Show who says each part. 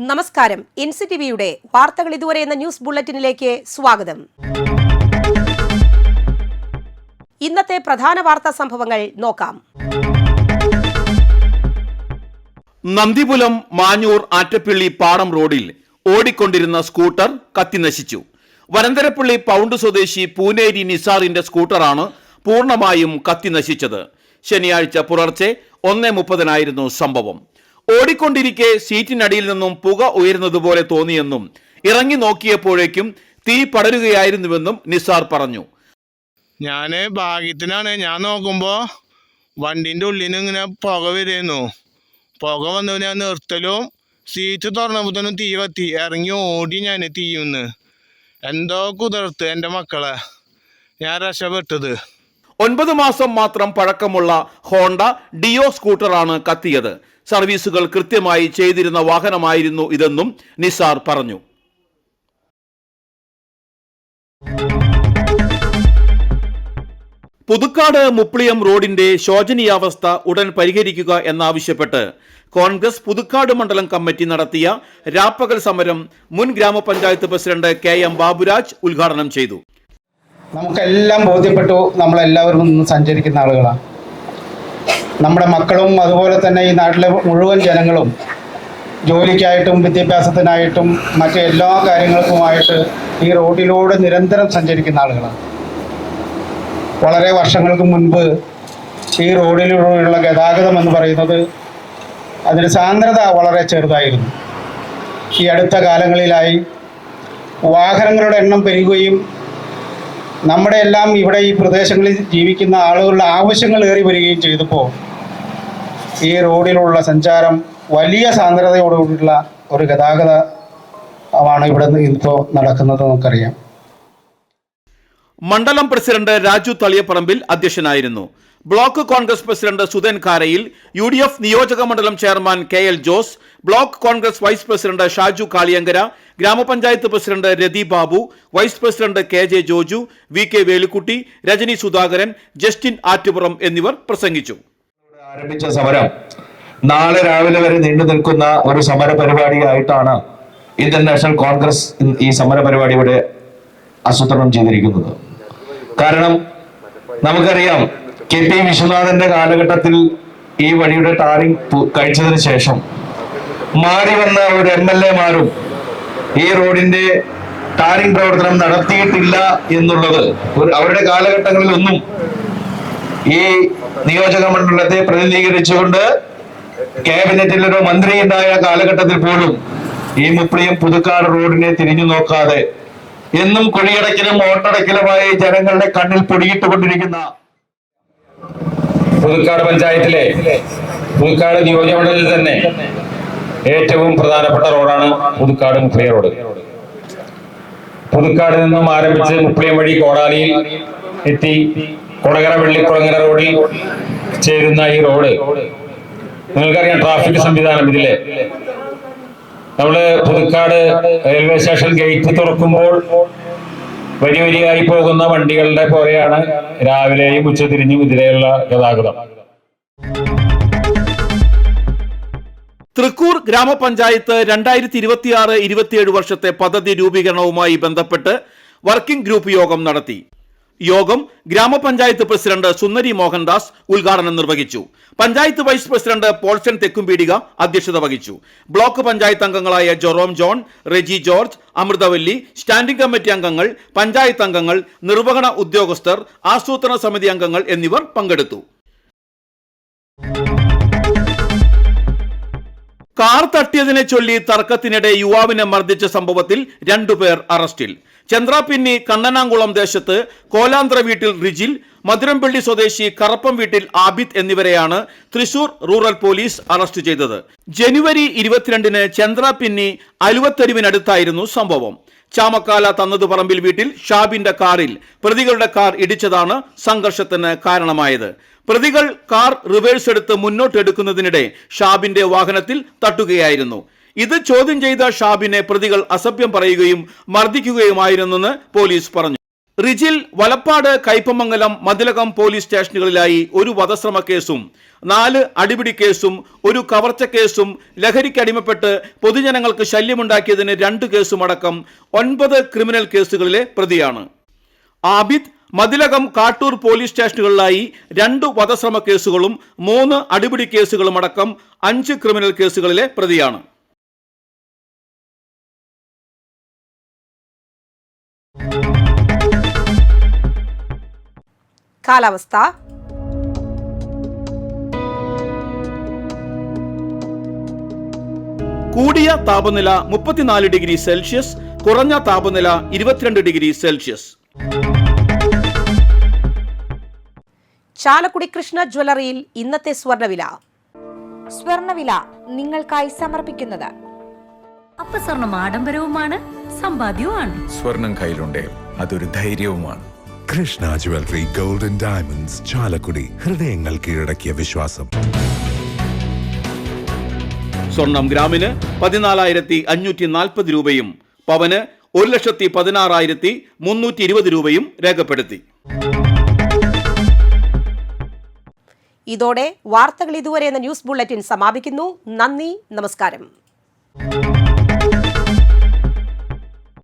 Speaker 1: നമസ്കാരം. ഇൻസിറ്റിവിയുടെ വാർത്തകൾ ഇതുവരെ എന്ന ന്യൂസ് ബുള്ളറ്റിനിലേക്ക് സ്വാഗതം. ഇന്നത്തെ പ്രധാന വാർത്താ സംഭവങ്ങൾ നോക്കാം.
Speaker 2: നന്ദിപുലം മാഞ്ഞൂർ ആറ്റപ്പിള്ളി പാടം റോഡിൽ ഓടിക്കൊണ്ടിരുന്ന സ്കൂട്ടർ കത്തിനശിച്ചു. വരന്തരപ്പള്ളി പൗണ്ട് സ്വദേശി പൂനേരി നിസാറിന്റെ സ്കൂട്ടറാണ് പൂർണ്ണമായും കത്തിനശിച്ചത്. ശനിയാഴ്ച പുലർച്ചെ 1:30 സംഭവം. ഓടിക്കൊണ്ടിരിക്കെ സീറ്റിനടിയിൽ നിന്നും പുക ഉയരുന്നതുപോലെ തോന്നിയെന്നും ഇറങ്ങി നോക്കിയപ്പോഴേക്കും തീ പടരുകയായിരുന്നുവെന്നും നിസാർ പറഞ്ഞു.
Speaker 3: ഞാന് ഭാഗ്യത്തിനാണ്, ഞാൻ നോക്കുമ്പോ വണ്ടിന്റെ ഉള്ളിൽ നിന്ന് ഇങ്ങനെ പുക വരുന്നു. പുക വന്നു ഞാൻ നിർത്തലും സീറ്റ് തുറന്നപ്പോഴത്തേനും തീ കത്തി. ഇറങ്ങി ഓടി ഞാൻ തീയുന്ന്. എന്തോ കുതിർത്ത് എൻ്റെ മക്കളെ ഞാൻ രക്ഷപ്പെട്ടത്.
Speaker 2: 9 മാസം മാത്രം പഴക്കമുള്ള ഹോണ്ട ഡിയോ സ്കൂട്ടറാണ് കത്തിയത്. സർവീസുകൾ കൃത്യമായി ചെയ്തിരുന്ന വാഹനമായിരുന്നു ഇതെന്നും നിസാർ പറഞ്ഞു. പുതുക്കാട് മുപ്ലിയം റോഡിന്റെ ശോചനീയാവസ്ഥ ഉടൻ പരിഹരിക്കുക എന്നാവശ്യപ്പെട്ട് കോൺഗ്രസ് പുതുക്കാട് മണ്ഡലം കമ്മിറ്റി നടത്തിയ രാപ്പകൽ സമരം മുൻ ഗ്രാമപഞ്ചായത്ത് പ്രസിഡന്റ് KM ബാബുരാജ് ഉദ്ഘാടനം ചെയ്തു.
Speaker 4: നമുക്കെല്ലാം ബോധ്യപ്പെട്ടു, നമ്മളെല്ലാവരും ഒന്ന് സഞ്ചരിക്കുന്ന ആളുകളാണ്. നമ്മുടെ മക്കളും അതുപോലെ തന്നെ ഈ നാട്ടിലെ മുഴുവൻ ജനങ്ങളും ജോലിക്കായിട്ടും വിദ്യാഭ്യാസത്തിനായിട്ടും മറ്റ് എല്ലാ കാര്യങ്ങൾക്കുമായിട്ട് ഈ റോഡിലൂടെ നിരന്തരം സഞ്ചരിക്കുന്ന ആളുകളാണ്. വളരെ വർഷങ്ങൾക്ക് മുൻപ് ഈ റോഡിലൂടെയുള്ള ഗതാഗതം എന്ന് പറയുന്നത് അതിന് സാന്ദ്രത വളരെ ചെറുതായിരുന്നു. ഈ അടുത്ത കാലങ്ങളിലായി വാഹനങ്ങളുടെ എണ്ണം പെരുകുകയും നമ്മുടെ എല്ലാം ഇവിടെ ഈ പ്രദേശങ്ങളിൽ ജീവിക്കുന്ന ആളുകളുടെ ആവശ്യങ്ങൾ ഏറി വരികയും ചെയ്തപ്പോൾ ഈ റോഡിലുള്ള സഞ്ചാരം വലിയ സാന്ദ്രതയോടുകൂടിയുള്ള ഒരു ഗതാഗതമാണ് ഇവിടെ ഇപ്പോൾ നടക്കുന്നത് നമുക്കറിയാം.
Speaker 2: മണ്ഡലം പ്രസിഡന്റ് രാജു തളിയപ്പറമ്പിൽ അധ്യക്ഷനായിരുന്നു. Block Congress president Sudhan Karayil, UDF നിയോജക മണ്ഡലം chairman KL Jose, block Congress vice president Shaju Kaliyankara, ഗ്രാമപഞ്ചായത്ത് president Rathi Babu, vice president KJ Joju, VK Velukkutty, Rajani Sudhakaran, Justin Attupuram എന്നിവർ പ്രസംഗിച്ചു.
Speaker 5: ആരംഭിച്ച സമരം നാളെ രാവിലെ വരെ നീണ്ടു നിൽക്കുന്ന ഒരു സമര പരിപാടിയായിട്ടാണ് ഇന്ത്യൻ നാഷണൽ കോൺഗ്രസ് ഈ സമര പരിപാടി ഇവിടെ ആസൂത്രണം ചെയ്തിരിക്കുന്നത്. കാരണം നമുക്കറിയാം, KP വിശ്വനാഥന്റെ കാലഘട്ടത്തിൽ ഈ വഴിയുടെ ടാറിംഗ് കഴിച്ചതിന് ശേഷം മാറി വന്ന ഒരു MLA മാരും ഈ റോഡിന്റെ ടാറിംഗ് പ്രവർത്തനം നടത്തിയിട്ടില്ല എന്നുള്ളത് അവരുടെ കാലഘട്ടങ്ങളിലൊന്നും ഈ നിയോജക മണ്ഡലത്തെ പ്രതിനിധീകരിച്ചുകൊണ്ട് ക്യാബിനറ്റിൽ ഒരു മന്ത്രി ഉണ്ടായ കാലഘട്ടത്തിൽ പോലും ഈ മുപ്ലിയം പുതുക്കാട് റോഡിനെ തിരിഞ്ഞു നോക്കാതെ എന്നും കുഴിയടക്കലും ഓട്ടടക്കലുമായി ജനങ്ങളുടെ കണ്ണിൽ പൊടിയിട്ടുകൊണ്ടിരിക്കുന്ന
Speaker 6: പുതുക്കാട് പഞ്ചായത്തിലെ പുതുക്കാട് നിയോജകമണ്ഡലത്തിൽ തന്നെ ഏറ്റവും പ്രധാനപ്പെട്ട റോഡാണ് പുതുക്കാട് മുപ്ലിയം റോഡ്. പുതുക്കാട് നിന്നും ആരംഭിച്ച് മുപ്ലിയം വഴി കോടാലിയിൽ എത്തി കൊടകര വെള്ളിക്കുളങ്ങര റോഡിൽ ചേരുന്ന ഈ റോഡ്, നിങ്ങൾക്കറിയാം ട്രാഫിക് സംവിധാനം ഇതിലെ നമ്മള് പുതുക്കാട് റെയിൽവേ സ്റ്റേഷൻ ഗേറ്റ് തുറക്കുമ്പോൾ വരി വരിയായി പോകുന്ന വണ്ടികളുടെ പോലെയാണ് രാവിലെയും ഉച്ചതിരിഞ്ഞും ഇതിലെയുള്ള ഗതാഗതം.
Speaker 2: തൃക്കൂർ ഗ്രാമപഞ്ചായത്ത് 2026-27 വർഷത്തെ പദ്ധതി രൂപീകരണവുമായി ബന്ധപ്പെട്ട് വർക്കിംഗ് ഗ്രൂപ്പ് യോഗം നടത്തി. യോഗം ഗ്രാമപഞ്ചായത്ത് പ്രസിഡന്റ് സുന്ദരി മോഹൻദാസ് ഉദ്ഘാടനം നിർവഹിച്ചു. പഞ്ചായത്ത് വൈസ് പ്രസിഡന്റ് പോൾസൺ തെക്കുംപീടിക അധ്യക്ഷത വഹിച്ചു. ബ്ലോക്ക് പഞ്ചായത്ത് അംഗങ്ങളായ Jerome John, Reji George, Amritavalli, standing committee അംഗങ്ങൾ, പഞ്ചായത്ത് അംഗങ്ങൾ, നിർവഹണ ഉദ്യോഗസ്ഥർ, ആസൂത്രണ സമിതി അംഗങ്ങൾ എന്നിവർ പങ്കെടുത്തു. കാർ തട്ടിയതിനെ ചൊല്ലി തർക്കത്തിനിടെ യുവാവിനെ മർദ്ദിച്ച സംഭവത്തിൽ 2 പേർ അറസ്റ്റിൽ. ചന്ദ്രാപിന്നി കണ്ണനാംകുളം ദേശത്ത് കോലാന്ത്ര വീട്ടിൽ റിജിൽ, മധുരംപള്ളി സ്വദേശി കറപ്പം വീട്ടിൽ ആബിദ് എന്നിവരെയാണ് തൃശൂർ റൂറൽ പോലീസ് അറസ്റ്റ് ചെയ്തത്. ജനുവരി 22-ന് ചന്ദ്രാപിന്നി അലുവത്തെരുവിനടുത്തായിരുന്നു സംഭവം. ചാമക്കാല തന്നതുപറമ്പിൽ വീട്ടിൽ ഷാബിന്റെ കാറിൽ പ്രതികളുടെ കാർ ഇടിച്ചതാണ് സംഘർഷത്തിന് കാരണമായത്. പ്രതികൾ കാർ റിവേഴ്സ് എടുത്ത് മുന്നോട്ടെടുക്കുന്നതിനിടെ ഷാബിന്റെ വാഹനത്തിൽ തട്ടുകയായിരുന്നു. ഇത് ചോദ്യം ചെയ്ത ഷാബിനെ പ്രതികൾ അസഭ്യം പറയുകയും മർദ്ദിക്കുകയുമായിരുന്നെന്ന് പോലീസ് പറഞ്ഞു. റിജിൽ, വലപ്പാട്, കയ്പമംഗലം, മതിലകം പോലീസ് സ്റ്റേഷനുകളിലായി ഒരു വധശ്രമ കേസും 4 അടിപിടി കേസും 1 കവർച്ച കേസും ലഹരിക്കടിമപ്പെട്ട് പൊതുജനങ്ങൾക്ക് ശല്യമുണ്ടാക്കിയതിന് 2 കേസും അടക്കം 9 ക്രിമിനൽ കേസുകളിലെ പ്രതിയാണ്. ആബിദ്, മതിലകം, കാട്ടൂർ പോലീസ് സ്റ്റേഷനുകളിലായി 2 വധശ്രമ കേസുകളും 3 അടിപിടി കേസുകളും അടക്കം 5 ക്രിമിനൽ കേസുകളിലെ പ്രതിയാണ്.
Speaker 1: കാലാവസ്ഥ.
Speaker 2: കൂടിയ താപനില 34 ഡിഗ്രി സെൽഷ്യസ്, കുറഞ്ഞ താപനില 22 ഡിഗ്രി സെൽഷ്യസ്.
Speaker 1: ചാലക്കുടി കൃഷ്ണ ജ്വല്ലറിയിൽ ഇന്നത്തെ സ്വർണ്ണവില.
Speaker 7: സ്വർണ്ണവില നിങ്ങൾക്കായി സമർപ്പിക്കുന്നത്
Speaker 8: അപ്പസ്വർണം ആഡംബരവുമാണ്, സമ്പാദ്യവുമാണ്.
Speaker 9: സ്വർണം കയ്യിലുണ്ടേ അതൊരു ധൈര്യവുമാണ്.
Speaker 10: Krishna jewellery golden diamonds, Chalakudy. ഹൃദയങ്ങൾ കീഴടക്കിയ വിശ്വാസം.
Speaker 2: സ്വർണം ഗ്രാമിന് 14,540 രൂപയും പവന് 1,16,320 രൂപയും രേഖപ്പെടുത്തി.
Speaker 1: ഇതോടെ വാർത്തകൾ ഇതുവരെ എന്ന ന്യൂസ് ബുള്ളറ്റിൻ സമാപിക്കുന്നു. നന്ദി, നമസ്കാരം.